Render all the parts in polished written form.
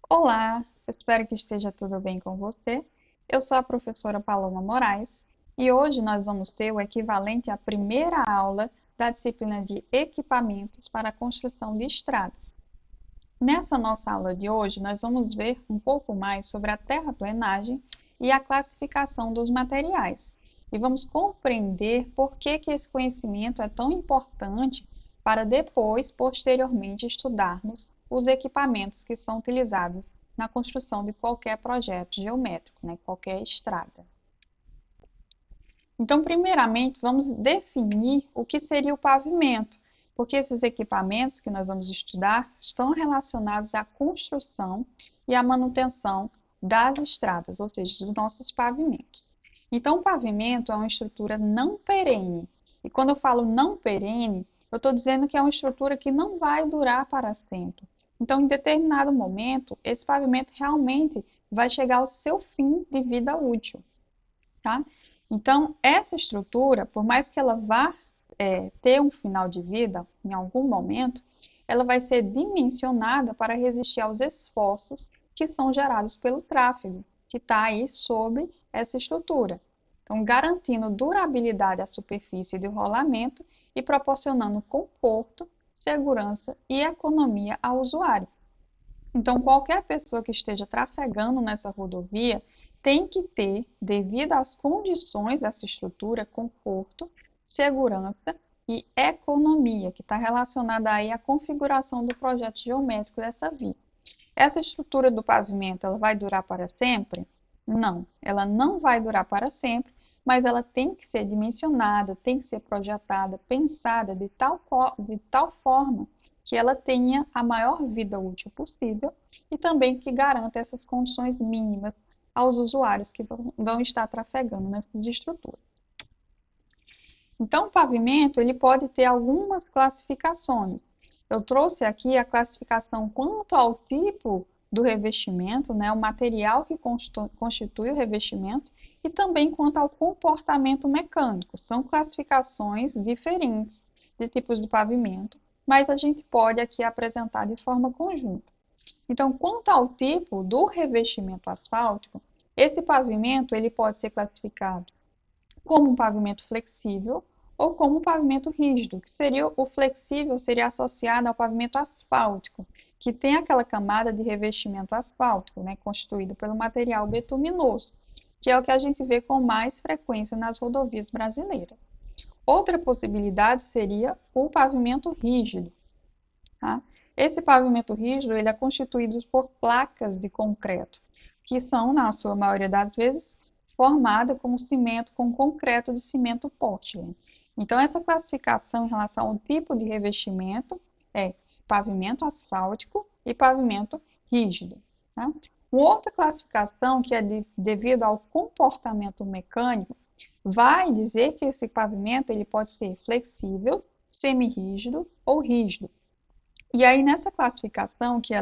Olá, espero que esteja tudo bem com você. Eu sou a professora Paloma Moraes e hoje nós vamos ter o equivalente à primeira aula da disciplina de equipamentos para a construção de estradas. Nessa nossa aula de hoje, nós vamos ver um pouco mais sobre a terraplenagem e a classificação dos materiais. E vamos compreender por que esse conhecimento é tão importante para depois, posteriormente, estudarmos os equipamentos que são utilizados na construção de qualquer projeto geométrico, qualquer estrada. Então, primeiramente, vamos definir o que seria o pavimento, porque esses equipamentos que nós vamos estudar estão relacionados à construção e à manutenção das estradas, ou seja, dos nossos pavimentos. Então, o pavimento é uma estrutura não perene. E quando eu falo não perene, eu estou dizendo que é uma estrutura que não vai durar para sempre. Então, em determinado momento, esse pavimento realmente vai chegar ao seu fim de vida útil, tá? Então, essa estrutura, por mais que ela vá ter um final de vida em algum momento, ela vai ser dimensionada para resistir aos esforços que são gerados pelo tráfego, que está aí sobre essa estrutura. Então, garantindo durabilidade à superfície de rolamento e proporcionando conforto, segurança e economia ao usuário. Então, qualquer pessoa que esteja trafegando nessa rodovia tem que ter, devido às condições dessa estrutura, conforto, segurança e economia, que está relacionada aí à configuração do projeto geométrico dessa via. Essa estrutura do pavimento, ela vai durar para sempre? Não, ela não vai durar para sempre, mas ela tem que ser dimensionada, tem que ser projetada, pensada de tal forma que ela tenha a maior vida útil possível e também que garanta essas condições mínimas aos usuários que vão estar trafegando nessas estruturas. Então, o pavimento ele pode ter algumas classificações. Eu trouxe aqui a classificação quanto ao tipo do revestimento, o material que constitui o revestimento, e também quanto ao comportamento mecânico. São classificações diferentes de tipos de pavimento, mas a gente pode aqui apresentar de forma conjunta. Então, quanto ao tipo do revestimento asfáltico, esse pavimento ele pode ser classificado como um pavimento flexível ou como um pavimento rígido, que seria o flexível seria associado ao pavimento asfáltico, que tem aquela camada de revestimento asfáltico, constituído pelo material betuminoso, que é o que a gente vê com mais frequência nas rodovias brasileiras. Outra possibilidade seria o pavimento rígido. Tá? Esse pavimento rígido ele é constituído por placas de concreto, que são, na sua maioria das vezes, formadas com cimento, com concreto de cimento Portland. Então, essa classificação em relação ao tipo de revestimento é pavimento asfáltico e pavimento rígido. Tá? Uma outra classificação, que é devido ao comportamento mecânico, vai dizer que esse pavimento ele pode ser flexível, semirrígido ou rígido. E aí, nessa classificação, que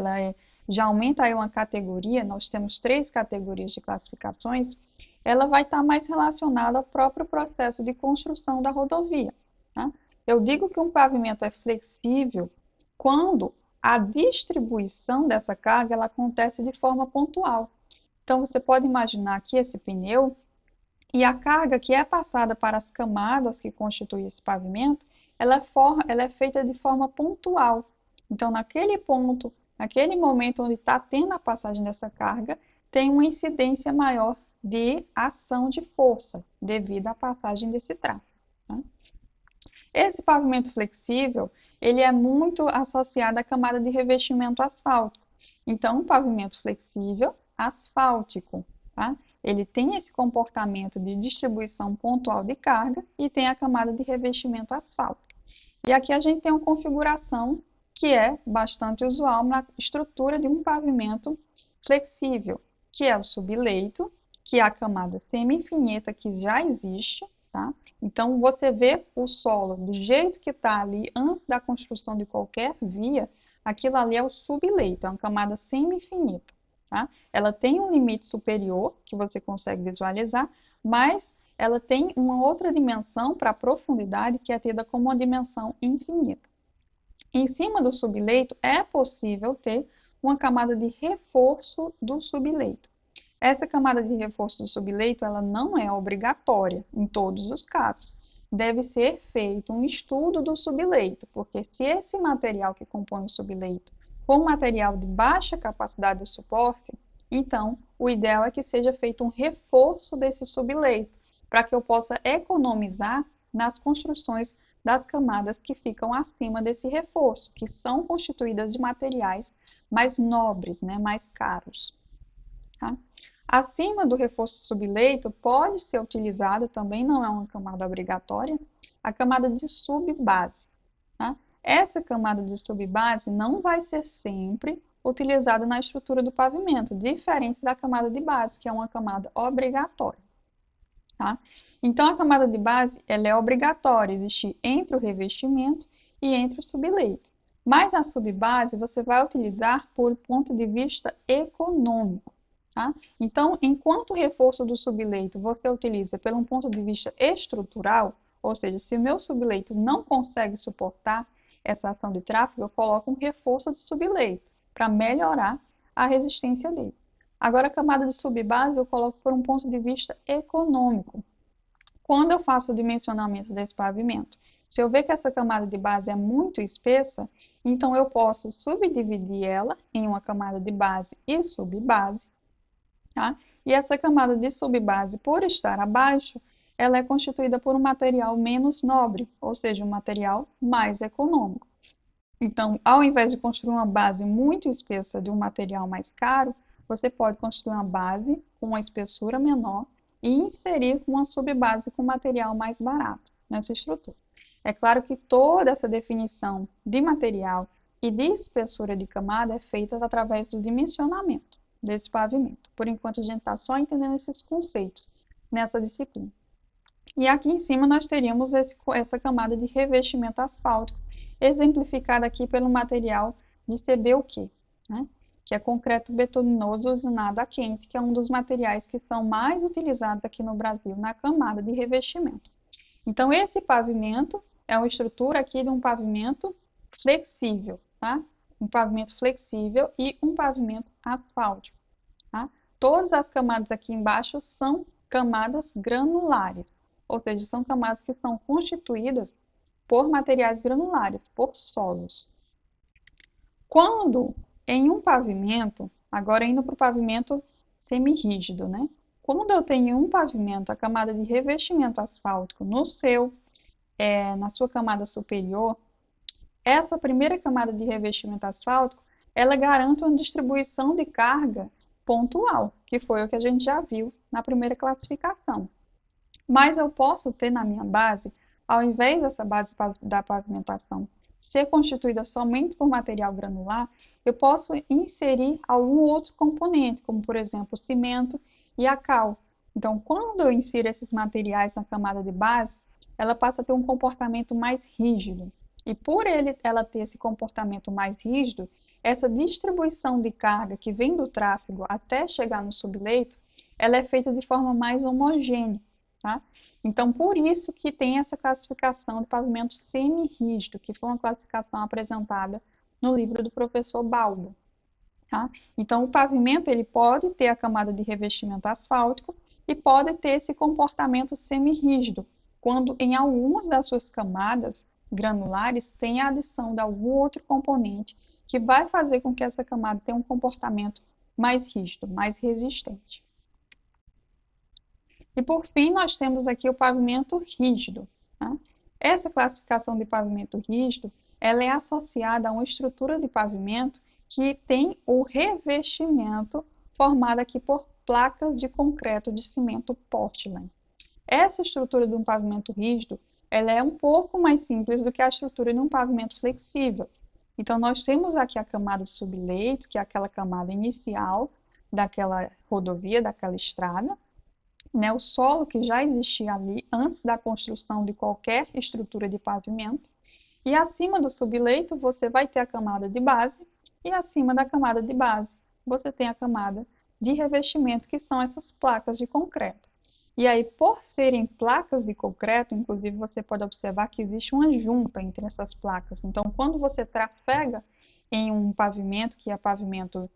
já aumenta aí uma categoria, nós temos 3 categorias de classificações, ela vai estar mais relacionada ao próprio processo de construção da rodovia. Tá? Eu digo que um pavimento é flexível quando a distribuição dessa carga ela acontece de forma pontual. Então, você pode imaginar aqui esse pneu e a carga que é passada para as camadas que constituem esse pavimento, ela é feita de forma pontual. Então, naquele ponto, naquele momento onde está tendo a passagem dessa carga, tem uma incidência maior de ação de força devido à passagem desse tráfego. Tá? Esse pavimento flexível, ele é muito associado à camada de revestimento asfáltico. Então, um pavimento flexível asfáltico, tá? Ele tem esse comportamento de distribuição pontual de carga e tem a camada de revestimento asfáltico. E aqui a gente tem uma configuração que é bastante usual na estrutura de um pavimento flexível, que é o subleito, que é a camada semi-finita que já existe, tá? Então, você vê o solo do jeito que está ali antes da construção de qualquer via, aquilo ali é o subleito, é uma camada semi-finita, tá? Ela tem um limite superior, que você consegue visualizar, mas ela tem uma outra dimensão para a profundidade, que é tida como uma dimensão infinita. Em cima do subleito é possível ter uma camada de reforço do subleito. Essa camada de reforço do subleito, ela não é obrigatória em todos os casos. Deve ser feito um estudo do subleito, porque se esse material que compõe o subleito for um material de baixa capacidade de suporte, então o ideal é que seja feito um reforço desse subleito, para que eu possa economizar nas construções das camadas que ficam acima desse reforço, que são constituídas de materiais mais nobres, né, mais caros. Tá? Acima do reforço subleito, pode ser utilizada, também não é uma camada obrigatória, a camada de subbase. Tá? Essa camada de subbase não vai ser sempre utilizada na estrutura do pavimento, diferente da camada de base, que é uma camada obrigatória. Tá? Então, a camada de base ela é obrigatória, existir entre o revestimento e entre o subleito. Mas a subbase você vai utilizar por ponto de vista econômico. Tá? Então, enquanto o reforço do subleito você utiliza pelo ponto de vista estrutural, ou seja, se o meu subleito não consegue suportar essa ação de tráfego, eu coloco um reforço de subleito para melhorar a resistência dele. Agora, a camada de subbase eu coloco por um ponto de vista econômico. Quando eu faço o dimensionamento desse pavimento, se eu ver que essa camada de base é muito espessa, então eu posso subdividir ela em uma camada de base e subbase. Tá? E essa camada de subbase, por estar abaixo, ela é constituída por um material menos nobre, ou seja, um material mais econômico. Então, ao invés de construir uma base muito espessa de um material mais caro, você pode construir uma base com uma espessura menor e inserir uma subbase com material mais barato nessa estrutura. É claro que toda essa definição de material e de espessura de camada é feita através do dimensionamento desse pavimento. Por enquanto, a gente está só entendendo esses conceitos nessa disciplina. E aqui em cima nós teríamos essa camada de revestimento asfáltico, exemplificada aqui pelo material de CBUQ, né? Que é concreto betoninoso usinado a quente, que é um dos materiais que são mais utilizados aqui no Brasil na camada de revestimento. Então, esse pavimento é uma estrutura aqui de um pavimento flexível, tá? Um pavimento flexível e um pavimento asfáltico, tá? Todas as camadas aqui embaixo são camadas granulares, ou seja, são camadas que são constituídas por materiais granulares, por solos. Quando em um pavimento, agora indo para o pavimento semirrígido, né? Quando eu tenho um pavimento, a camada de revestimento asfáltico na sua camada superior, essa primeira camada de revestimento asfáltico, ela garante uma distribuição de carga pontual, que foi o que a gente já viu na primeira classificação. Mas eu posso ter na minha base, ao invés dessa base da pavimentação ser constituída somente por material granular, eu posso inserir algum outro componente, como por exemplo o cimento e a cal. Então, quando eu insiro esses materiais na camada de base, ela passa a ter um comportamento mais rígido. E por ela ter esse comportamento mais rígido, essa distribuição de carga que vem do tráfego até chegar no subleito, ela é feita de forma mais homogênea. Tá? Então, por isso que tem essa classificação de pavimento semirrígido, que foi uma classificação apresentada no livro do professor Balbo. Tá? Então, o pavimento ele pode ter a camada de revestimento asfáltico e pode ter esse comportamento semirrígido, quando em algumas das suas camadas granulares tem a adição de algum outro componente que vai fazer com que essa camada tenha um comportamento mais rígido, mais resistente. E por fim, nós temos aqui o pavimento rígido. Tá? Essa classificação de pavimento rígido, ela é associada a uma estrutura de pavimento que tem o revestimento formado aqui por placas de concreto de cimento Portland. Essa estrutura de um pavimento rígido, ela é um pouco mais simples do que a estrutura de um pavimento flexível. Então, nós temos aqui a camada subleito, que é aquela camada inicial daquela rodovia, daquela estrada, né, o solo que já existia ali antes da construção de qualquer estrutura de pavimento. E acima do subleito você vai ter a camada de base e acima da camada de base você tem a camada de revestimento, que são essas placas de concreto. E aí, por serem placas de concreto, inclusive você pode observar que existe uma junta entre essas placas. Então, quando você trafega em um pavimento, que é pavimento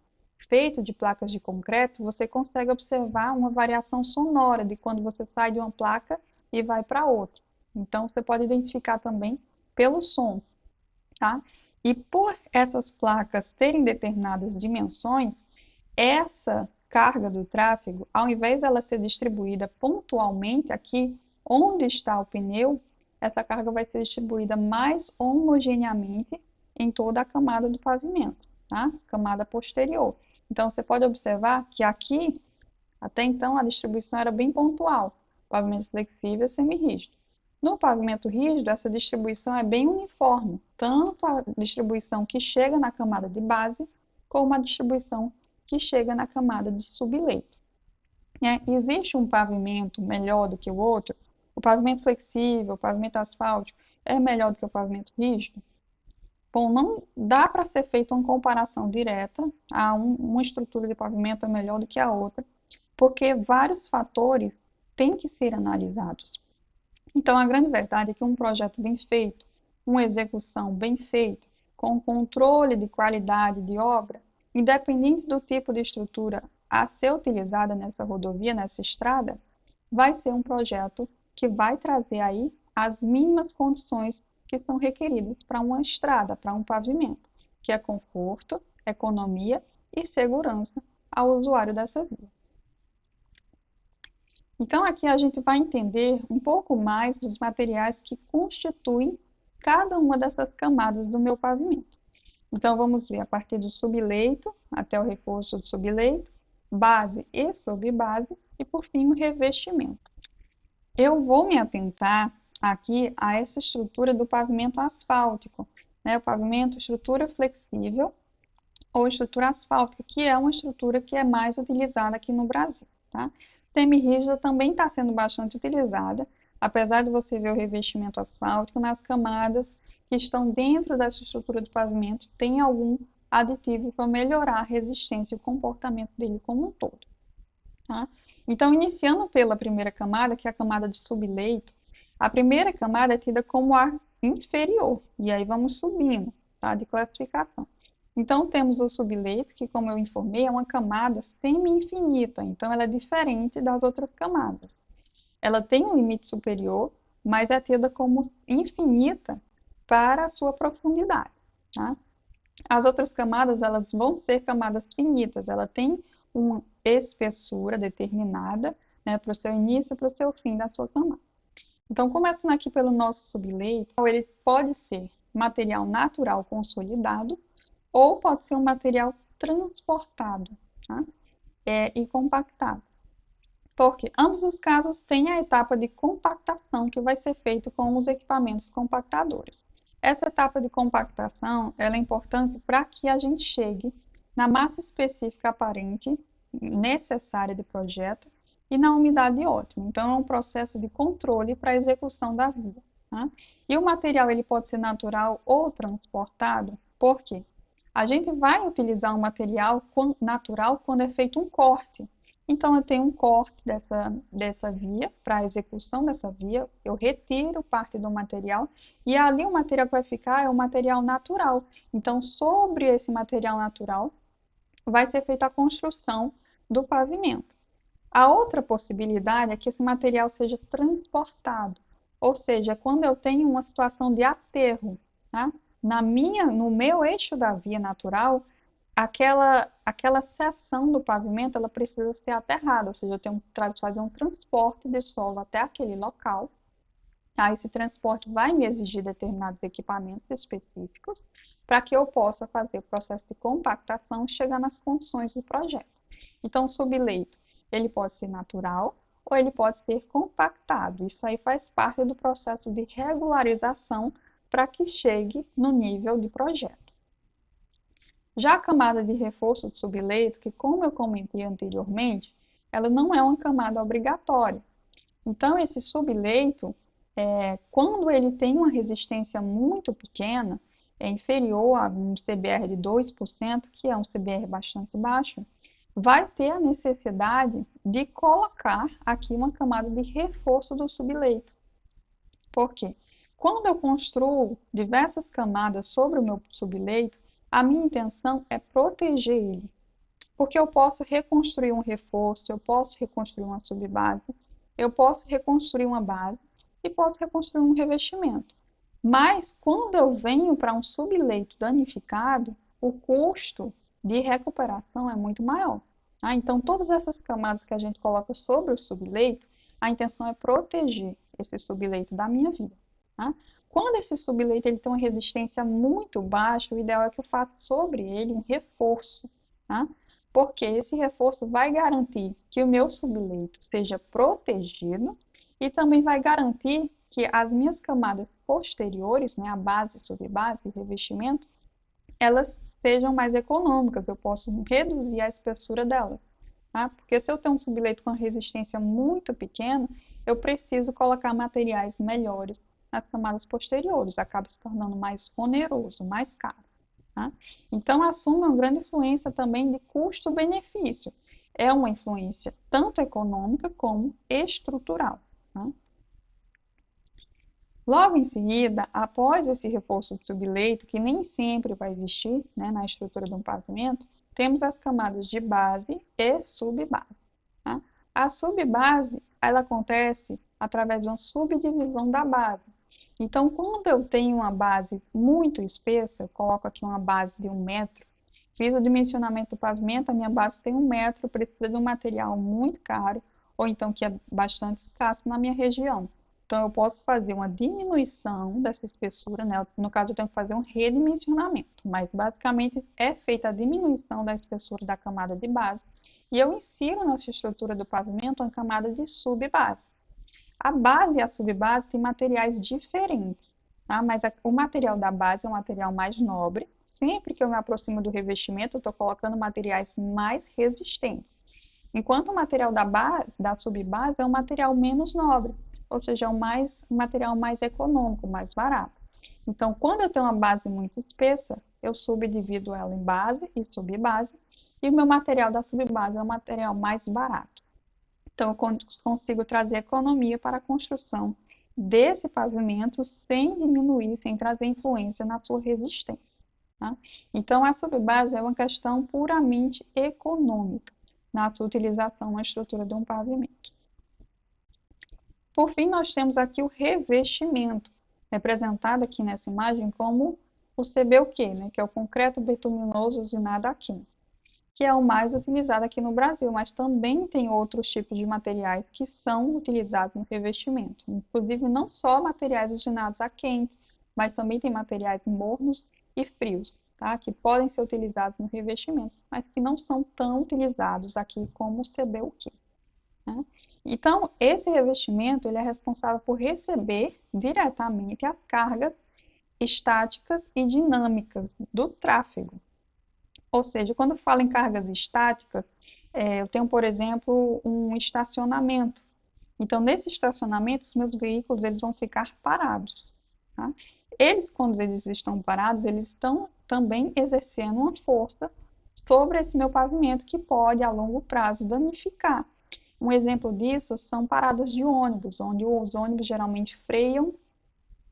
feito de placas de concreto, você consegue observar uma variação sonora de quando você sai de uma placa e vai para outra. Então, você pode identificar também pelo som, tá? E por essas placas terem determinadas dimensões, essa carga do tráfego, ao invés dela ser distribuída pontualmente aqui onde está o pneu, essa carga vai ser distribuída mais homogeneamente em toda a camada do pavimento, tá? Camada posterior. Então, você pode observar que aqui, até então, a distribuição era bem pontual, pavimento flexível e semirrígido. No pavimento rígido, essa distribuição é bem uniforme, tanto a distribuição que chega na camada de base, como a distribuição que chega na camada de subleito. Existe um pavimento melhor do que o outro? O pavimento flexível, o pavimento asfáltico, é melhor do que o pavimento rígido? Bom, não dá para ser feita uma comparação direta, uma estrutura de pavimento é melhor do que a outra, porque vários fatores têm que ser analisados. Então, a grande verdade é que um projeto bem feito, uma execução bem feita, com controle de qualidade de obra, independente do tipo de estrutura a ser utilizada nessa rodovia, nessa estrada, vai ser um projeto que vai trazer aí as mínimas condições que são requeridas para uma estrada, para um pavimento, que é conforto, economia e segurança ao usuário dessa via. Então, aqui a gente vai entender um pouco mais dos materiais que constituem cada uma dessas camadas do meu pavimento. Então, vamos ver a partir do subleito até o reforço do subleito, base e subbase, e por fim o revestimento. Eu vou me atentar aqui a essa estrutura do pavimento asfáltico, né? O pavimento estrutura flexível ou estrutura asfáltica, que é uma estrutura que é mais utilizada aqui no Brasil, tá? Semirrígida também está sendo bastante utilizada, apesar de você ver o revestimento asfáltico nas camadas que estão dentro dessa estrutura do pavimento, tem algum aditivo para melhorar a resistência e o comportamento dele como um todo, tá? Então, iniciando pela primeira camada, que é a camada de subleito, a primeira camada é tida como a inferior, e aí vamos subindo, tá, de classificação. Então, temos o subleito, que, como eu informei, é uma camada semi-infinita, então ela é diferente das outras camadas. Ela tem um limite superior, mas é tida como infinita para a sua profundidade, tá? As outras camadas, elas vão ser camadas finitas, ela tem uma espessura determinada, né, para o seu início e para o seu fim da sua camada. Então, começando aqui pelo nosso subleito, ele pode ser material natural consolidado ou pode ser um material transportado, tá? E compactado. Porque ambos os casos têm a etapa de compactação que vai ser feita com os equipamentos compactadores. Essa etapa de compactação ela é importante para que a gente chegue na massa específica aparente necessária de projeto e na umidade ótima. Então, é um processo de controle para a execução da via, tá? E o material ele pode ser natural ou transportado, por quê? A gente vai utilizar um material natural quando é feito um corte. Então, eu tenho um corte dessa via, para a execução dessa via, eu retiro parte do material e ali o material que vai ficar é o material natural. Então, sobre esse material natural, vai ser feita a construção do pavimento. A outra possibilidade é que esse material seja transportado, ou seja, quando eu tenho uma situação de aterro, tá? No meu eixo da via natural, aquela seção do pavimento ela precisa ser aterrada, ou seja, eu tenho que fazer um transporte de solo até aquele local. Tá? Esse transporte vai me exigir determinados equipamentos específicos para que eu possa fazer o processo de compactação e chegar nas condições do projeto. Então, o subleito, ele pode ser natural ou ele pode ser compactado. Isso aí faz parte do processo de regularização para que chegue no nível de projeto. Já a camada de reforço de subleito, que como eu comentei anteriormente, ela não é uma camada obrigatória. Então, esse subleito, quando ele tem uma resistência muito pequena, inferior a um CBR de 2%, que é um CBR bastante baixo, vai ter a necessidade de colocar aqui uma camada de reforço do subleito. Por quê? Quando eu construo diversas camadas sobre o meu subleito, a minha intenção é proteger ele. Porque eu posso reconstruir um reforço, eu posso reconstruir uma subbase, eu posso reconstruir uma base e posso reconstruir um revestimento. Mas quando eu venho para um subleito danificado, o custo de recuperação é muito maior. Tá? Então, todas essas camadas que a gente coloca sobre o subleito, a intenção é proteger esse subleito da minha vida. Tá? Quando esse subleito ele tem uma resistência muito baixa, o ideal é que eu faça sobre ele um reforço. Tá? Porque esse reforço vai garantir que o meu subleito seja protegido e também vai garantir que as minhas camadas posteriores, né, a base, subbase e revestimento, elas sejam mais econômicas, eu posso reduzir a espessura delas. Tá? Porque se eu tenho um subleito com resistência muito pequena, eu preciso colocar materiais melhores nas camadas posteriores, acaba se tornando mais oneroso, mais caro. Tá? Então, assume uma grande influência também de custo-benefício. É uma influência tanto econômica como estrutural. Tá? Logo em seguida, após esse reforço de subleito, que nem sempre vai existir, né, na estrutura de um pavimento, temos as camadas de base e subbase. Tá? A subbase, ela acontece através de uma subdivisão da base. Então, quando eu tenho uma base muito espessa, eu coloco aqui uma base de 1 metro, fiz o dimensionamento do pavimento, a minha base tem 1 metro, precisa de um material muito caro, ou então que é bastante escasso na minha região. Então, eu posso fazer uma diminuição dessa espessura, né? No caso, eu tenho que fazer um redimensionamento, mas basicamente é feita a diminuição da espessura da camada de base, e eu insiro nessa estrutura do pavimento uma camada de subbase. A base e a subbase têm materiais diferentes, tá? Mas o material da base é um material mais nobre. Sempre que eu me aproximo do revestimento, eu estou colocando materiais mais resistentes. Enquanto o material da subbase é um material menos nobre, ou seja, é um material mais econômico, mais barato. Então, quando eu tenho uma base muito espessa, eu subdivido ela em base e subbase, e o meu material da subbase é um material mais barato. Então, eu consigo trazer economia para a construção desse pavimento sem diminuir, sem trazer influência na sua resistência. Tá? Então, a subbase é uma questão puramente econômica na sua utilização na estrutura de um pavimento. Por fim, nós temos aqui o revestimento, representado aqui nessa imagem como o CBUQ, né, que é o concreto bituminoso usinado a química, que é o mais utilizado aqui no Brasil, mas também tem outros tipos de materiais que são utilizados no revestimento. Inclusive, não só materiais usinados a quente, mas também tem materiais mornos e frios, tá? Que podem ser utilizados no revestimento, mas que não são tão utilizados aqui como o CBUQ. Né? Então, esse revestimento ele é responsável por receber diretamente as cargas estáticas e dinâmicas do tráfego. Ou seja, quando eu falo em cargas estáticas, eu tenho, por exemplo, um estacionamento. Então, nesse estacionamento, os meus veículos eles vão ficar parados. Tá? Eles, quando eles estão parados, eles estão também exercendo uma força sobre esse meu pavimento que pode, a longo prazo, danificar. Um exemplo disso são paradas de ônibus, onde os ônibus geralmente freiam,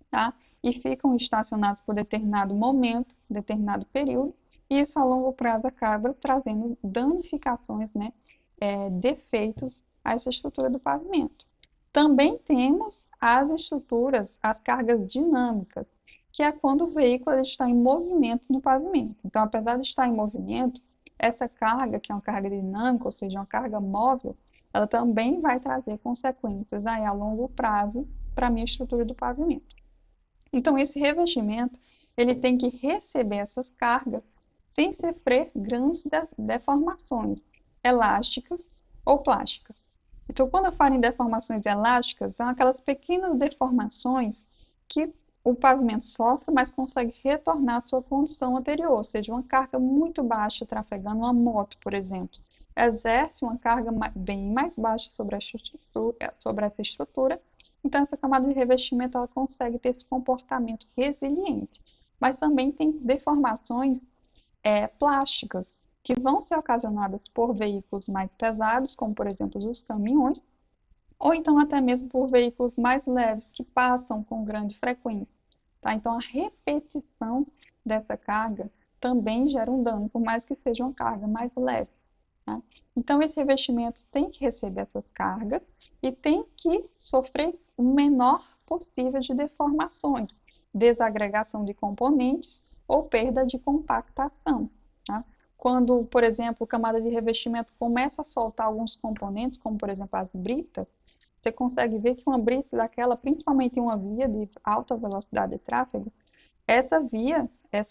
tá? E ficam estacionados por determinado momento, determinado período, e isso a longo prazo acaba trazendo danificações, né, defeitos a essa estrutura do pavimento. Também temos as estruturas, as cargas dinâmicas, que é quando o veículo está em movimento no pavimento. Então, apesar de estar em movimento, essa carga, que é uma carga dinâmica, ou seja, uma carga móvel, ela também vai trazer consequências aí a longo prazo para a minha estrutura do pavimento. Então, esse revestimento, ele tem que receber essas cargas sem sofrer grandes deformações elásticas ou plásticas. Então, quando eu falo em deformações elásticas, são aquelas pequenas deformações que o pavimento sofre, mas consegue retornar à sua condição anterior, ou seja, uma carga muito baixa trafegando uma moto, por exemplo, exerce uma carga bem mais baixa sobre essa estrutura, então essa camada de revestimento ela consegue ter esse comportamento resiliente, mas também tem deformações plásticas, que vão ser ocasionadas por veículos mais pesados, como por exemplo os caminhões, ou então até mesmo por veículos mais leves, que passam com grande frequência. Tá? Então, a repetição dessa carga também gera um dano, por mais que seja uma carga mais leve, né? Então, esse revestimento tem que receber essas cargas e tem que sofrer o menor possível de deformações, desagregação de componentes ou perda de compactação, tá? Quando, por exemplo, a camada de revestimento começa a soltar alguns componentes, como por exemplo as britas, você consegue ver que uma brita daquela, principalmente em uma via de alta velocidade de tráfego, essa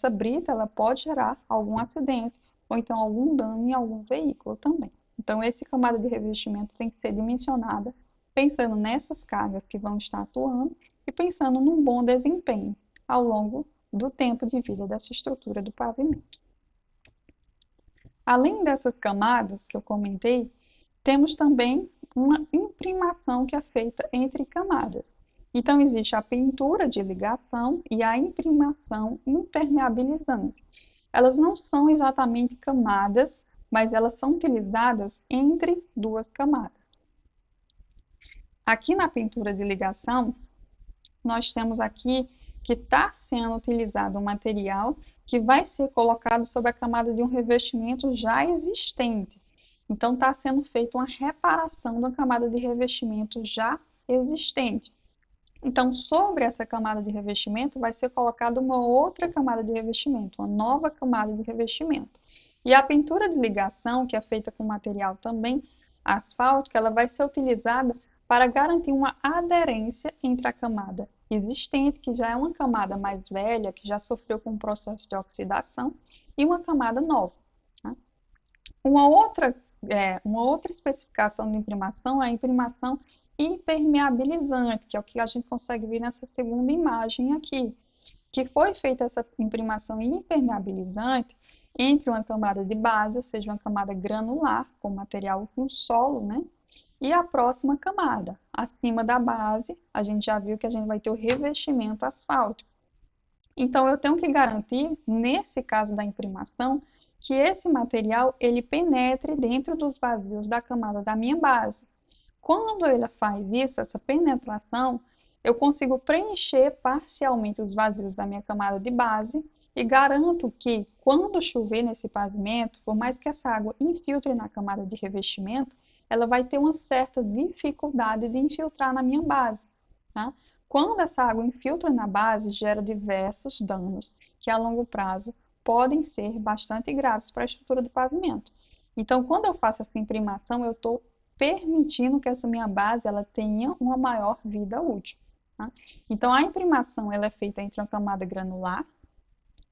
brita, ela pode gerar algum acidente ou então algum dano em algum veículo também. Então, essa camada de revestimento tem que ser dimensionada pensando nessas cargas que vão estar atuando e pensando num bom desempenho ao longo do tempo de vida dessa estrutura do pavimento. Além dessas camadas que eu comentei, temos também uma imprimação que é feita entre camadas. Então, existe a pintura de ligação e a imprimação impermeabilizante. Elas não são exatamente camadas, mas elas são utilizadas entre duas camadas. Aqui na pintura de ligação, nós temos aqui que está sendo utilizado um material que vai ser colocado sobre a camada de um revestimento já existente. Então, está sendo feita uma reparação da camada de revestimento já existente. Então, sobre essa camada de revestimento, vai ser colocada uma outra camada de revestimento, uma nova camada de revestimento. E a pintura de ligação, que é feita com material também asfáltico, ela vai ser utilizada para garantir uma aderência entre a camada existente, que já é uma camada mais velha, que já sofreu com um processo de oxidação, e uma camada nova, tá? Uma outra especificação de imprimação é a imprimação impermeabilizante, que é o que a gente consegue ver nessa segunda imagem aqui, que foi feita essa imprimação impermeabilizante entre uma camada de base, ou seja, uma camada granular, com material com solo, né? E a próxima camada, acima da base, a gente já viu que a gente vai ter o revestimento asfáltico. Então, eu tenho que garantir, nesse caso da imprimação, que esse material ele penetre dentro dos vazios da camada da minha base. Quando ele faz isso, essa penetração, eu consigo preencher parcialmente os vazios da minha camada de base e garanto que, quando chover nesse pavimento, por mais que essa água infiltre na camada de revestimento, ela vai ter uma certa dificuldade de infiltrar na minha base, tá? Quando essa água infiltra na base, gera diversos danos que, a longo prazo, podem ser bastante graves para a estrutura do pavimento. Então, quando eu faço essa imprimação, eu estou permitindo que essa minha base ela tenha uma maior vida útil, tá? Então, a imprimação ela é feita entre uma camada granular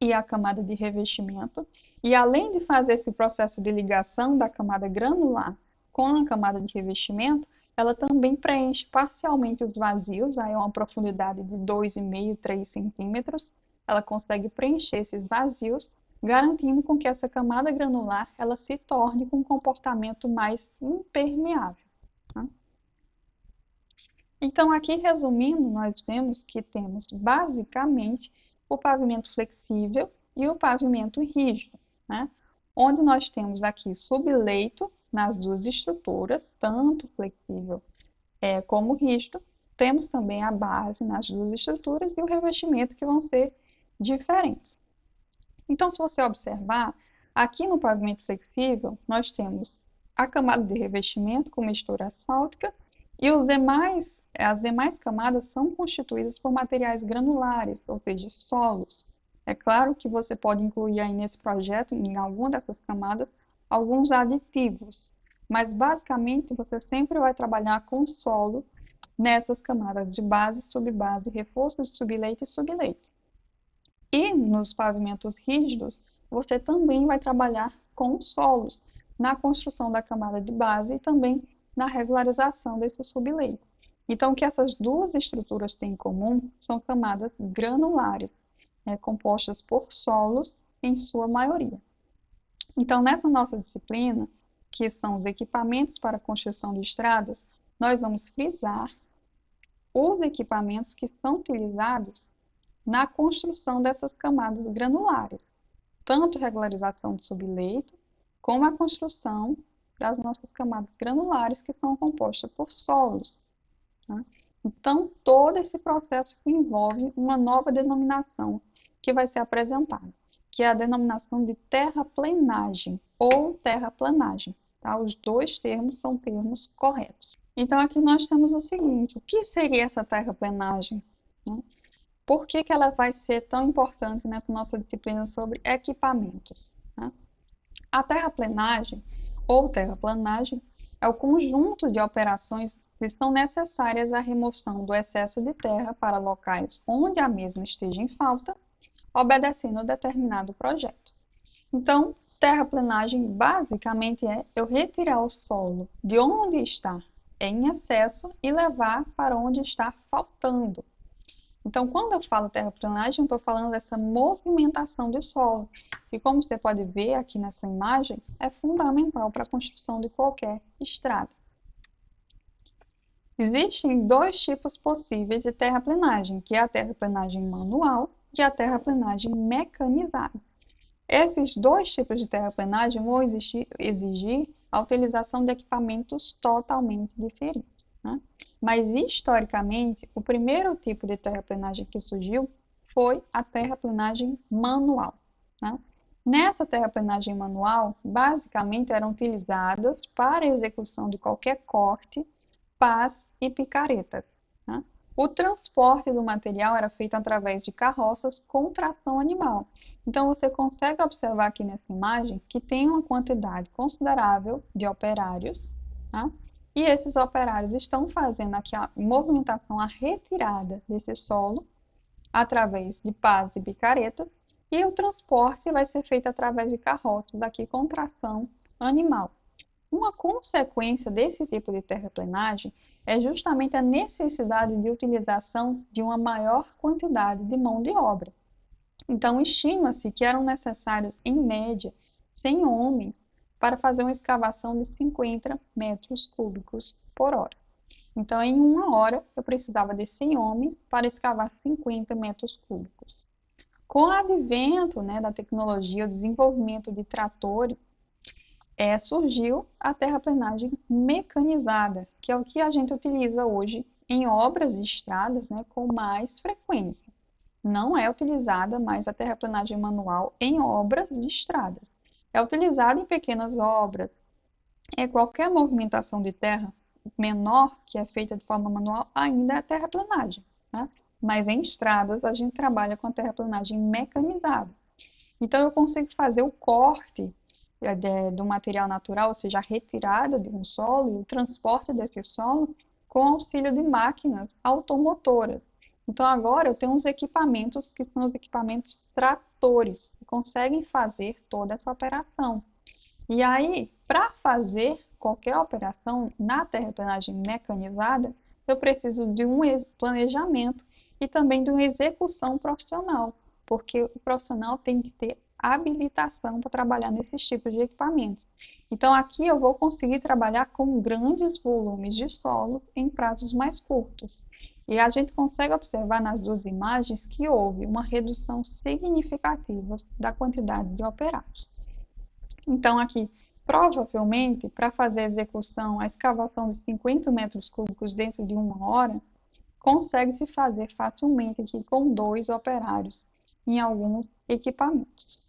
e a camada de revestimento, e além de fazer esse processo de ligação da camada granular com a camada de revestimento, ela também preenche parcialmente os vazios, aí é uma profundidade de 2,5, 3 centímetros, ela consegue preencher esses vazios, garantindo com que essa camada granular ela se torne com um comportamento mais impermeável, tá? Então, aqui resumindo, nós vemos que temos basicamente o pavimento flexível e o pavimento rígido, né? Onde nós temos aqui subleito nas duas estruturas, tanto flexível como rígido. Temos também a base nas duas estruturas e o revestimento que vão ser diferentes. Então, se você observar, aqui no pavimento flexível, nós temos a camada de revestimento com mistura asfáltica e as demais camadas são constituídas por materiais granulares, ou seja, solos. É claro que você pode incluir aí nesse projeto, em alguma dessas camadas, alguns aditivos, mas basicamente você sempre vai trabalhar com solo nessas camadas de base, subbase, reforço de subleito e subleito. E nos pavimentos rígidos, você também vai trabalhar com solos na construção da camada de base e também na regularização desse subleito. Então, o que essas duas estruturas têm em comum são camadas granulares, compostas por solos em sua maioria. Então, nessa nossa disciplina, que são os equipamentos para a construção de estradas, nós vamos frisar os equipamentos que são utilizados na construção dessas camadas granulares, tanto regularização de subleito, como a construção das nossas camadas granulares, que são compostas por solos, tá? Então, todo esse processo envolve uma nova denominação que vai ser apresentada, que é a denominação de terraplenagem ou terraplanagem, tá? Os dois termos são termos corretos. Então, aqui nós temos o seguinte: o que seria essa terraplenagem, né? Por que ela vai ser tão importante nessa nossa disciplina sobre equipamentos, né? A terraplenagem ou terraplanagem é o conjunto de operações que são necessárias à remoção do excesso de terra para locais onde a mesma esteja em falta, obedecendo a determinado projeto. Então, terraplenagem basicamente é eu retirar o solo de onde está em excesso e levar para onde está faltando. Então, quando eu falo terraplenagem, eu estou falando dessa movimentação do solo, que, como você pode ver aqui nessa imagem, é fundamental para a construção de qualquer estrada. Existem dois tipos possíveis de terraplenagem, que é a terraplenagem manual e a terraplenagem mecanizada. Esses dois tipos de terraplenagem vão exigir a utilização de equipamentos totalmente diferentes, né? Mas, historicamente, o primeiro tipo de terraplenagem que surgiu foi a terraplenagem manual, né? Nessa terraplenagem manual, basicamente eram utilizadas para a execução de qualquer corte, pás e picaretas, né? O transporte do material era feito através de carroças com tração animal. Então, você consegue observar aqui nessa imagem que tem uma quantidade considerável de operários, tá? E esses operários estão fazendo aqui a movimentação, a retirada desse solo através de pás e picaretas, e o transporte vai ser feito através de carroças aqui com tração animal. Uma consequência desse tipo de terraplenagem é justamente a necessidade de utilização de uma maior quantidade de mão de obra. Então, estima-se que eram necessários, em média, 100 homens para fazer uma escavação de 50 metros cúbicos por hora. Então, em uma hora, eu precisava de 100 homens para escavar 50 metros cúbicos. Com o advento, né, da tecnologia, o desenvolvimento de tratores, surgiu a terraplenagem mecanizada, que é o que a gente utiliza hoje em obras de estradas, né, com mais frequência. Não é utilizada mais a terraplenagem manual em obras de estradas. É utilizada em pequenas obras. Qualquer movimentação de terra menor que é feita de forma manual ainda é terraplenagem, né? Mas em estradas a gente trabalha com a terraplenagem mecanizada. Então eu consigo fazer o corte do material natural, ou seja, a retirada de um solo e o transporte desse solo com auxílio de máquinas automotoras. Então agora eu tenho uns equipamentos que são os equipamentos tratores, que conseguem fazer toda essa operação. E aí, para fazer qualquer operação na terraplenagem mecanizada, eu preciso de um planejamento e também de uma execução profissional, porque o profissional tem que ter habilitação para trabalhar nesses tipos de equipamentos. Então, aqui eu vou conseguir trabalhar com grandes volumes de solo em prazos mais curtos. E a gente consegue observar nas duas imagens que houve uma redução significativa da quantidade de operários. Então, aqui, provavelmente, para fazer a execução, a escavação de 50 metros cúbicos dentro de uma hora, consegue-se fazer facilmente aqui com 2 operários em alguns equipamentos.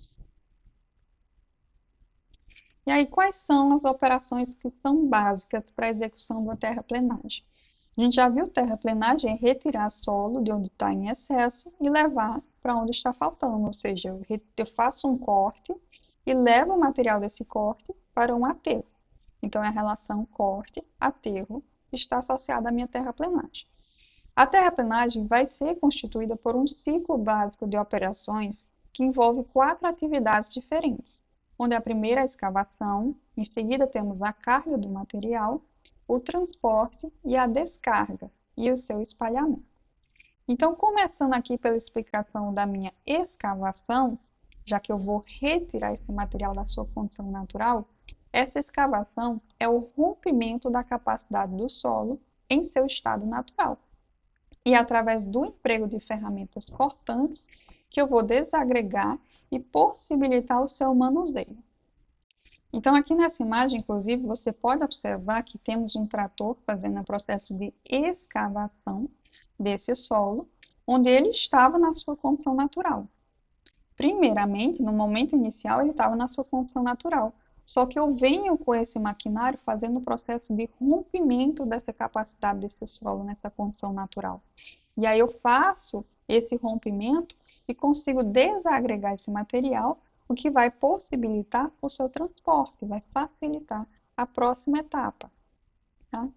E aí, quais são as operações que são básicas para a execução da terraplenagem? A gente já viu terraplenagem é retirar solo de onde está em excesso e levar para onde está faltando, ou seja, eu faço um corte e levo o material desse corte para um aterro. Então, a relação corte-aterro está associada à minha terraplenagem. A terraplenagem vai ser constituída por um ciclo básico de operações que envolve 4 atividades diferentes, onde a primeira é a escavação, em seguida temos a carga do material, o transporte e a descarga e o seu espalhamento. Então, começando aqui pela explicação da minha escavação, já que eu vou retirar esse material da sua condição natural, essa escavação é o rompimento da capacidade do solo em seu estado natural. E através do emprego de ferramentas cortantes, que eu vou desagregar e possibilitar o seu manuseio. Então, aqui nessa imagem, inclusive, você pode observar que temos um trator fazendo o processo de escavação desse solo, onde ele estava na sua condição natural. Primeiramente, no momento inicial, ele estava na sua condição natural. Só que eu venho com esse maquinário fazendo o processo de rompimento dessa capacidade desse solo nessa condição natural. E aí eu faço esse rompimento e consigo desagregar esse material, o que vai possibilitar o seu transporte, vai facilitar a próxima etapa. Tá?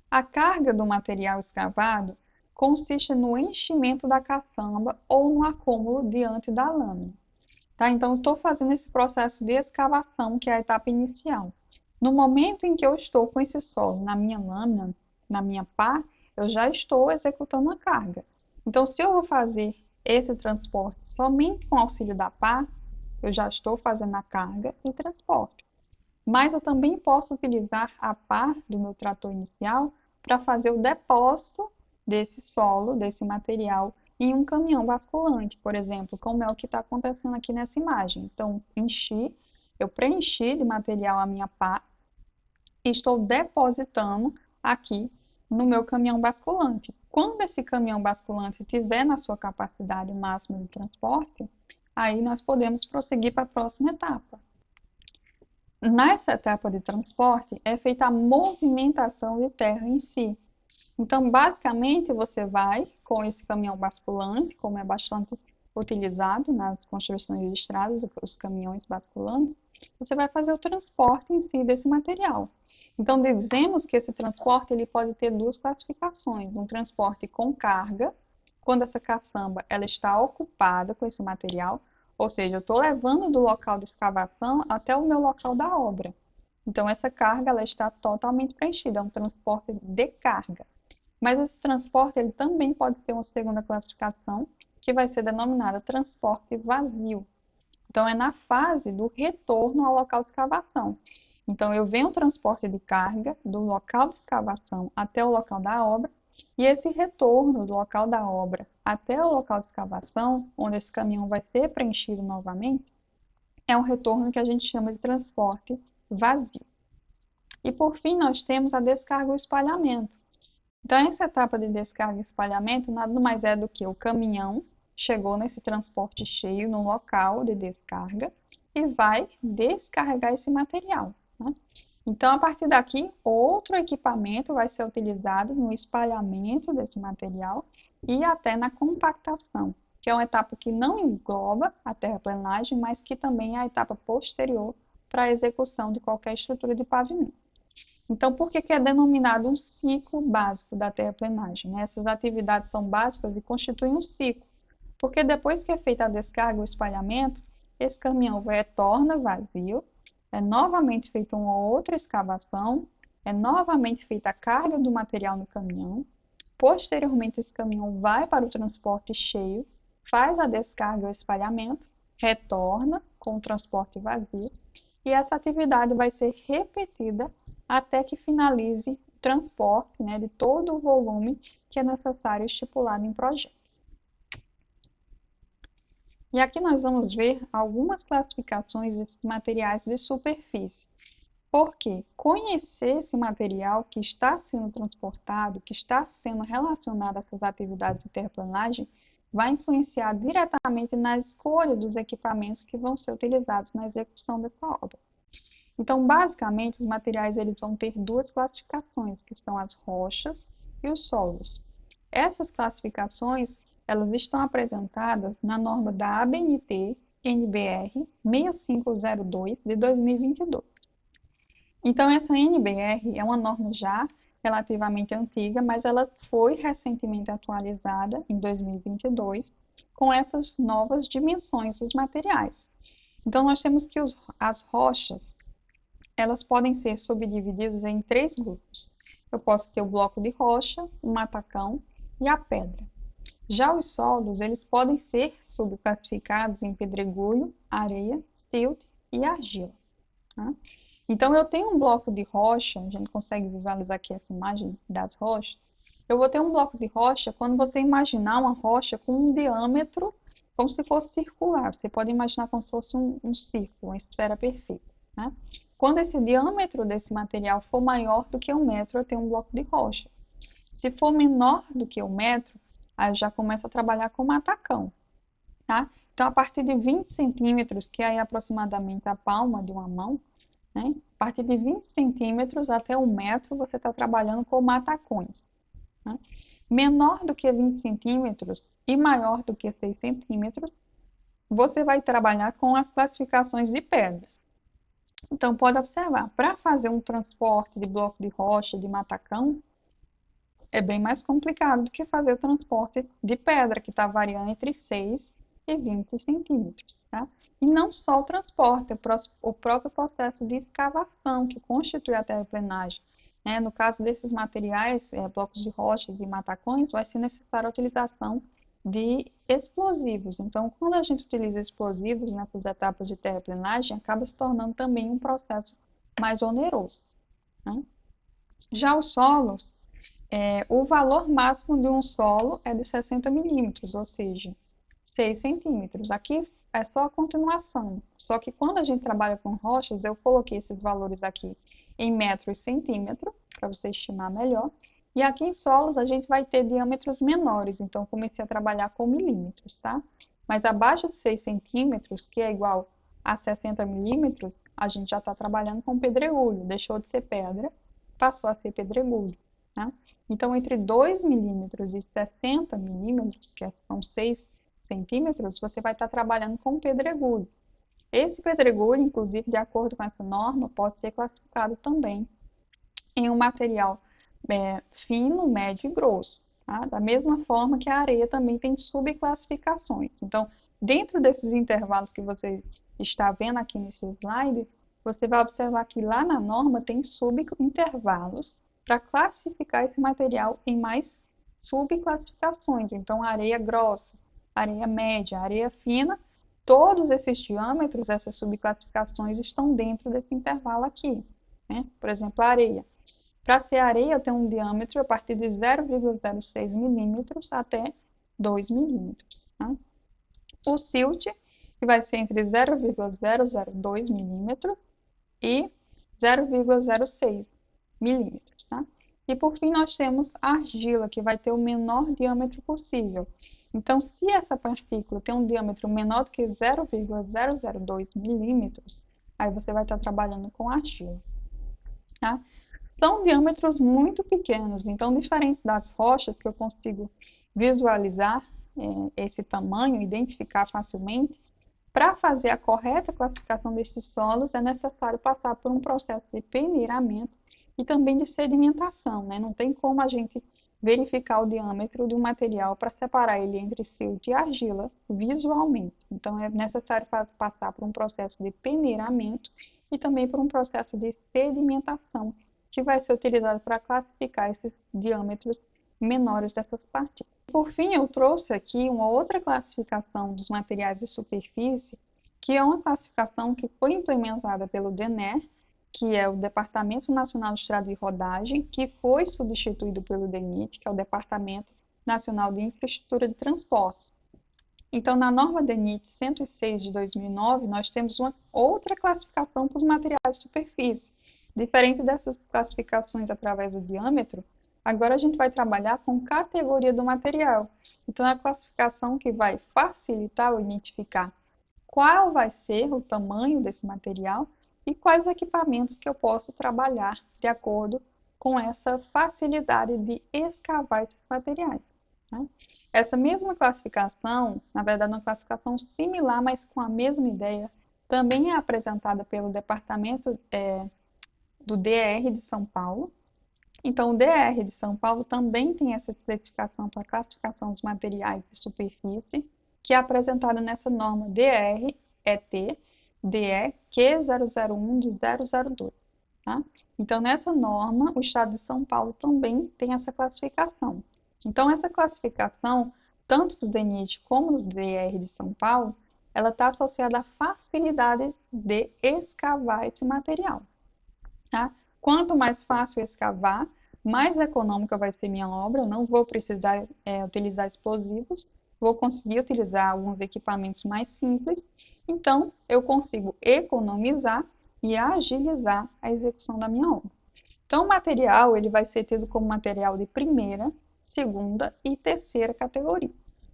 A carga do material escavado consiste no enchimento da caçamba ou no acúmulo diante da lâmina. Tá? Então, estou fazendo esse processo de escavação, que é a etapa inicial. No momento em que eu estou com esse solo na minha lâmina, na minha pá, eu já estou executando a carga. Então, se eu vou fazer esse transporte somente com auxílio da pá, eu já estou fazendo a carga e transporte. Mas eu também posso utilizar a pá do meu trator inicial para fazer o depósito desse solo, desse material, em um caminhão basculante, por exemplo, como é o que está acontecendo aqui nessa imagem. Então, eu preenchi de material a minha pá e estou depositando aqui no meu caminhão basculante. Quando esse caminhão basculante estiver na sua capacidade máxima de transporte, aí nós podemos prosseguir para a próxima etapa. Nessa etapa de transporte, é feita a movimentação de terra em si. Então, basicamente, você vai com esse caminhão basculante, como é bastante utilizado nas construções de estradas, os caminhões basculantes, você vai fazer o transporte em si desse material. Então, dizemos que esse transporte ele pode ter duas classificações. Um transporte com carga, quando essa caçamba ela está ocupada com esse material, ou seja, eu estou levando do local de escavação até o meu local da obra. Então, essa carga ela está totalmente preenchida, é um transporte de carga. Mas esse transporte ele também pode ter uma segunda classificação, que vai ser denominada transporte vazio. Então, é na fase do retorno ao local de escavação. Então, eu venho o transporte de carga do local de escavação até o local da obra, e esse retorno do local da obra até o local de escavação, onde esse caminhão vai ser preenchido novamente, é um retorno que a gente chama de transporte vazio. E por fim, nós temos a descarga e o espalhamento. Então, essa etapa de descarga e espalhamento nada mais é do que o caminhão chegou nesse transporte cheio no local de descarga e vai descarregar esse material. Né? Então, a partir daqui, outro equipamento vai ser utilizado no espalhamento desse material e até na compactação, que é uma etapa que não engloba a terraplenagem, mas que também é a etapa posterior para a execução de qualquer estrutura de pavimento. Então, por que é denominado um ciclo básico da terraplenagem? Né? Essas atividades são básicas e constituem um ciclo, porque depois que é feita a descarga ou espalhamento, esse caminhão retorna vazio, é novamente feita uma outra escavação, é novamente feita a carga do material no caminhão, posteriormente esse caminhão vai para o transporte cheio, faz a descarga ou espalhamento, retorna com o transporte vazio, e essa atividade vai ser repetida até que finalize o transporte, né, de todo o volume que é necessário estipulado em projeto. E aqui nós vamos ver algumas classificações desses materiais de superfície. Porque conhecer esse material que está sendo transportado, que está sendo relacionado a essas atividades de terraplanagem, vai influenciar diretamente na escolha dos equipamentos que vão ser utilizados na execução dessa obra. Então, basicamente, os materiais eles vão ter duas classificações, que são as rochas e os solos. Essas classificações, elas estão apresentadas na norma da ABNT NBR 6502 de 2022. Então, essa NBR é uma norma já relativamente antiga, mas ela foi recentemente atualizada em 2022 com essas novas dimensões dos materiais. Então, nós temos que as rochas, elas podem ser subdivididas em três grupos. Eu posso ter o bloco de rocha, o matacão e a pedra. Já os solos, eles podem ser subclassificados em pedregulho, areia, silt e argila. Tá? Então, eu tenho um bloco de rocha, a gente consegue visualizar aqui essa imagem das rochas. Eu vou ter um bloco de rocha quando você imaginar uma rocha com um diâmetro como se fosse circular. Você pode imaginar como se fosse um círculo, uma esfera perfeita. Né? Quando esse diâmetro desse material for maior do que 1 metro, eu tenho um bloco de rocha. Se for menor do que 1 metro, aí eu já começo a trabalhar com matacão. Tá? Então, a partir de 20 centímetros, que é aproximadamente a palma de uma mão, né? A partir de 20 centímetros até 1 metro, você está trabalhando com matacões. Né? Menor do que 20 centímetros e maior do que 6 centímetros, você vai trabalhar com as classificações de pedras. Então, pode observar, para fazer um transporte de bloco de rocha, de matacão, é bem mais complicado do que fazer o transporte de pedra, que está variando entre 6 e 20 centímetros. Tá? E não só o transporte, o próprio processo de escavação, que constitui a terraplenagem. Né? No caso desses materiais, blocos de rochas e matacões, vai ser necessária a utilização de explosivos. Então, quando a gente utiliza explosivos nessas etapas de terraplenagem, acaba se tornando também um processo mais oneroso. Né? Já os solos, o valor máximo de um solo é de 60 milímetros, ou seja, 6 centímetros. Aqui é só a continuação. Só que quando a gente trabalha com rochas, eu coloquei esses valores aqui em metros e centímetros, para você estimar melhor. E aqui em solos a gente vai ter diâmetros menores, então comecei a trabalhar com milímetros, tá? Mas abaixo de 6 centímetros, que é igual a 60 milímetros, a gente já está trabalhando com pedregulho. Deixou de ser pedra, passou a ser pedregulho, né? Então, entre 2 milímetros e 60 milímetros, que são 6 centímetros, você vai estar trabalhando com pedregulho. Esse pedregulho, inclusive, de acordo com essa norma, pode ser classificado também em um material fino, médio e grosso. Tá? Da mesma forma que a areia também tem subclassificações. Então, dentro desses intervalos que você está vendo aqui nesse slide, você vai observar que lá na norma tem subintervalos para classificar esse material em mais subclassificações. Então, areia grossa, areia média, areia fina, todos esses diâmetros, essas subclassificações estão dentro desse intervalo aqui. Né? Por exemplo, a areia. Para ser areia, tem um diâmetro a partir de 0,06 milímetros até 2 milímetros. Tá? O silt, que vai ser entre 0,002 milímetros e 0,06 milímetros. Tá? E por fim, nós temos a argila, que vai ter o menor diâmetro possível. Então, se essa partícula tem um diâmetro menor do que 0,002 milímetros, aí você vai estar trabalhando com argila. Tá? São diâmetros muito pequenos, então, diferente das rochas, que eu consigo visualizar esse tamanho, identificar facilmente, para fazer a correta classificação desses solos, é necessário passar por um processo de peneiramento e também de sedimentação. Né? Não tem como a gente verificar o diâmetro de um material para separar ele entre silt e argila visualmente. Então, é necessário passar por um processo de peneiramento e também por um processo de sedimentação, que vai ser utilizado para classificar esses diâmetros menores dessas partículas. Por fim, eu trouxe aqui uma outra classificação dos materiais de superfície, que é uma classificação que foi implementada pelo DNER, que é o Departamento Nacional de Estrada e Rodagem, que foi substituído pelo DENIT, que é o Departamento Nacional de Infraestrutura de Transporte. Então, na norma DENIT 106 de 2009, nós temos uma outra classificação para os materiais de superfície. Diferente dessas classificações através do diâmetro, agora a gente vai trabalhar com categoria do material. Então, é a classificação que vai facilitar ou identificar qual vai ser o tamanho desse material e quais equipamentos que eu posso trabalhar de acordo com essa facilidade de escavar esses materiais. Né? Essa mesma classificação, na verdade, uma classificação similar, mas com a mesma ideia, também é apresentada pelo departamento do DER de São Paulo. Então, o DER de São Paulo também tem essa especificação para classificação dos materiais de superfície, que é apresentada nessa norma DER-ET DE Q001 de 002. Tá? Então, nessa norma, o Estado de São Paulo também tem essa classificação. Então, essa classificação, tanto do DENIT como do DER de São Paulo, ela está associada à facilidade de escavar esse material. Tá? Quanto mais fácil escavar, mais econômica vai ser minha obra. Eu não vou precisar utilizar explosivos, vou conseguir utilizar alguns equipamentos mais simples. Então, eu consigo economizar e agilizar a execução da minha obra. Então, o material ele vai ser tido como material de primeira, segunda e terceira categoria.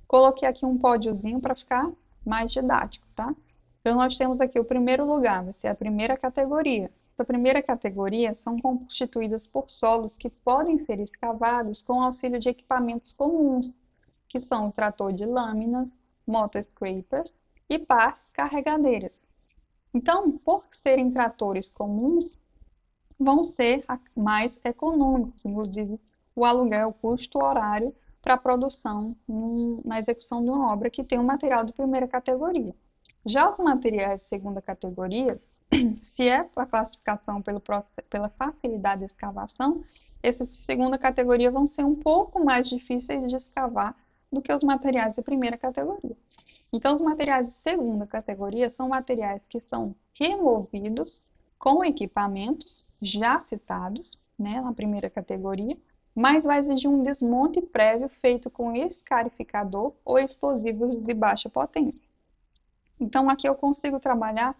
Coloquei aqui um pódiozinho para ficar mais didático, tá? Então, nós temos aqui o primeiro lugar, vai ser a primeira categoria. Essa primeira categoria são constituídas por solos que podem ser escavados com auxílio de equipamentos comuns, que são o trator de lâminas, motor scrapers e pás carregadeiras. Então, por serem tratores comuns, vão ser mais econômicos, inclusive o aluguel, o custo horário para a produção na execução de uma obra que tem um material de primeira categoria. Já os materiais de segunda categoria, se é a classificação pela facilidade de escavação, esses de segunda categoria vão ser um pouco mais difíceis de escavar do que os materiais de primeira categoria. Então, os materiais de segunda categoria são materiais que são removidos com equipamentos já citados, né, na primeira categoria, mas vai exigir um desmonte prévio feito com escarificador ou explosivos de baixa potência. Então, aqui eu consigo trabalhar,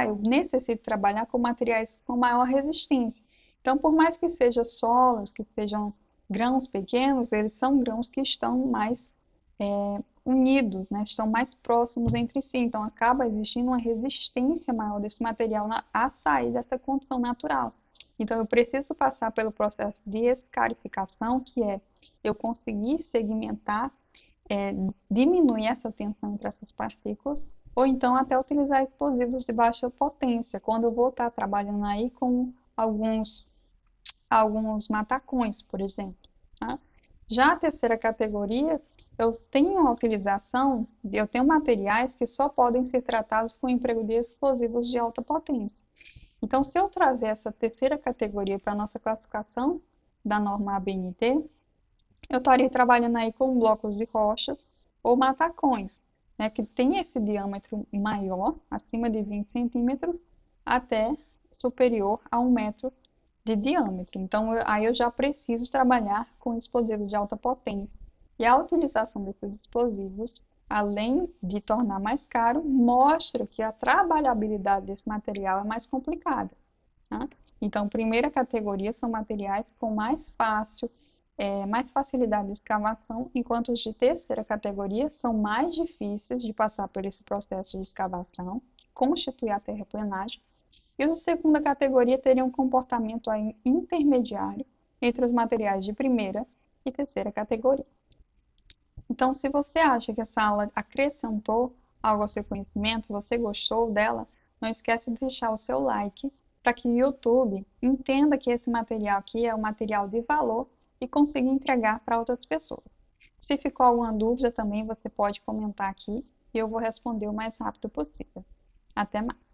eu necessito trabalhar com materiais com maior resistência. Então, por mais que sejam solos, que sejam grãos pequenos, eles são grãos que estão mais unidos, né? Estão mais próximos entre si. Então, acaba existindo uma resistência maior desse material a sair dessa condição natural. Então, eu preciso passar pelo processo de escarificação, que é eu conseguir segmentar, diminuir essa tensão entre essas partículas, ou então até utilizar explosivos de baixa potência, quando eu vou estar trabalhando aí com alguns matacões, por exemplo. Tá? Já a terceira categoria, eu tenho materiais que só podem ser tratados com o emprego de explosivos de alta potência. Então, se eu trazer essa terceira categoria para a nossa classificação da norma ABNT, eu estaria trabalhando aí com blocos de rochas ou matacões, né, que tem esse diâmetro maior, acima de 20 centímetros, até superior a 1 metro de diâmetro. Então, aí eu já preciso trabalhar com explosivos de alta potência. E a utilização desses explosivos, além de tornar mais caro, mostra que a trabalhabilidade desse material é mais complicada. Tá? Então, primeira categoria são materiais com mais facilidade de escavação, enquanto os de terceira categoria são mais difíceis de passar por esse processo de escavação, que constitui a terraplenagem, e os de segunda categoria teriam um comportamento intermediário entre os materiais de primeira e terceira categoria. Então, se você acha que essa aula acrescentou algo ao seu conhecimento, você gostou dela, não esquece de deixar o seu like para que o YouTube entenda que esse material aqui é um material de valor e consiga entregar para outras pessoas. Se ficou alguma dúvida também, você pode comentar aqui e eu vou responder o mais rápido possível. Até mais!